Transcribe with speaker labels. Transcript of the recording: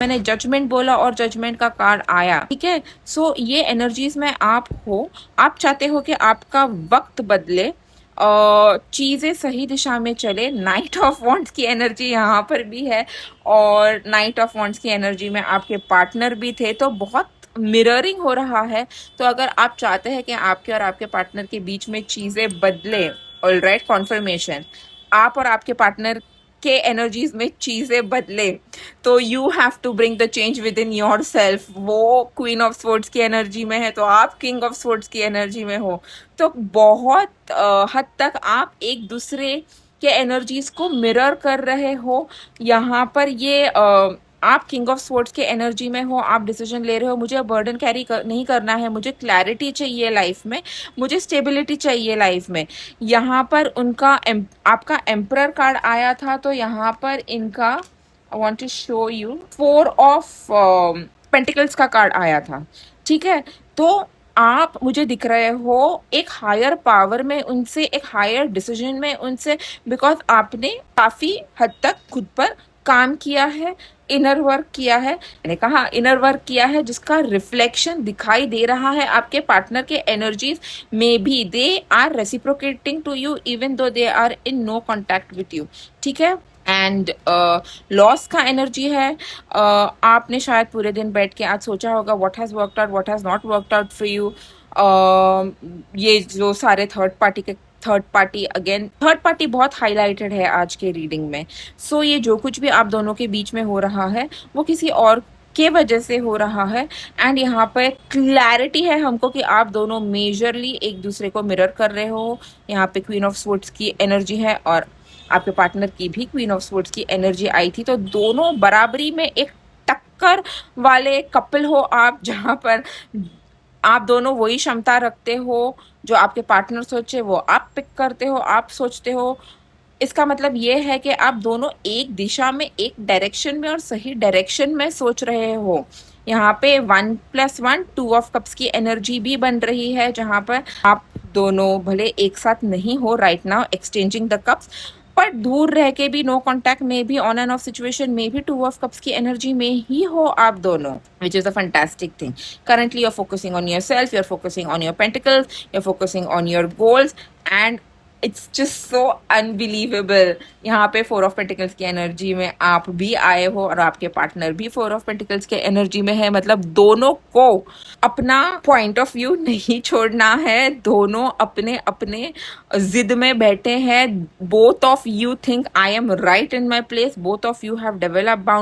Speaker 1: मैंने जजमेंट बोला और जजमेंट का कार्ड आया, ठीक है। सो ये एनर्जीज में आप हो, आप चाहते हो कि आपका वक्त बदले, चीजें सही दिशा में चले। नाइट ऑफ वॉन्ट्स की एनर्जी यहाँ पर भी है, और नाइट ऑफ वॉन्ट्स की एनर्जी में आपके पार्टनर भी थे, तो बहुत मिररिंग हो रहा है। तो अगर आप चाहते हैं कि आपके और आपके पार्टनर के बीच में चीजें बदले, ऑलराइट, कॉन्फर्मेशन, आप और आपके पार्टनर के एनर्जीज में चीजें बदले, तो you have to bring the change within yourself. वो क्वीन ऑफ स्वॉर्ड्स की एनर्जी में है, तो आप किंग ऑफ स्वॉर्ड्स की एनर्जी में हो। तो बहुत हद तक आप एक दूसरे के एनर्जीज को मिरर कर रहे हो। यहाँ पर ये आप किंग ऑफ स्वॉर्ड्स के एनर्जी में हो, आप डिसीजन ले रहे हो, मुझे बर्डन कैरी नहीं करना है, मुझे क्लैरिटी चाहिए लाइफ में, मुझे स्टेबिलिटी चाहिए लाइफ में। यहाँ पर उनका आपका एम्परर कार्ड आया था, तो यहाँ पर इनका I want to show you 4 of pentacles का कार्ड आया था, ठीक है। तो आप मुझे दिख रहे हो एक हायर पावर में उनसे, एक हायर डिसीजन में उनसे, बिकॉज आपने काफी हद तक खुद पर काम किया है, इनर वर्क किया है। मैंने कहा इनर वर्क किया है, जिसका रिफ्लेक्शन दिखाई दे रहा है आपके पार्टनर के एनर्जीज में भी। They are reciprocating to you even though they are in no contact with you, ठीक है। एंड लॉस का एनर्जी है। आपने शायद पूरे दिन बैठ के आज सोचा होगा what has worked out, what has not worked out for you. ये जो सारे थर्ड पार्टी बहुत हाईलाइटेड है आज के रीडिंग में। सो ये जो कुछ भी आप दोनों के बीच में हो रहा है, वो किसी और के वजह से हो रहा है। एंड यहाँ पे क्लैरिटी है हमको कि आप दोनों मेजरली एक दूसरे को मिरर कर रहे हो। यहाँ पे क्वीन ऑफ स्वॉर्ड्स की एनर्जी है, और आपके पार्टनर की भी क्वीन ऑफ स्वॉर्ड्स की एनर्जी आई थी। तो दोनों बराबरी में एक टक्कर वाले कपल हो आप, जहाँ पर आप दोनों वही क्षमता रखते हो, जो आपके पार्टनर सोचे वो आप पिक करते हो, आप सोचते हो। इसका मतलब ये है कि आप दोनों एक दिशा में, एक डायरेक्शन में और सही डायरेक्शन में सोच रहे हो। यहाँ पे 1+1 2 ऑफ कप्स की एनर्जी भी बन रही है, जहाँ पर आप दोनों भले एक साथ नहीं हो right now exchanging the cups, पर दूर रह के भी, नो कॉन्टैक्ट में भी, ऑन एंड ऑफ सिचुएशन में भी 2 ऑफ कप्स की एनर्जी में ही हो आप दोनों, which is a fantastic thing. Currently you're focusing on yourself, you're focusing on your pentacles, you're focusing on your goals, and it's just so unbelievable. यहाँ पे 4 of pentacles की एनर्जी में आप भी आए हो, और आपके पार्टनर भी 4 ऑफ पेंटिकल्स के एनर्जी में है। मतलब दोनों को अपना पॉइंट ऑफ व्यू नहीं छोड़ना है, दोनों अपने अपने जिद में बैठे हैं। Both of you think I am right in my place, both of you have developed bound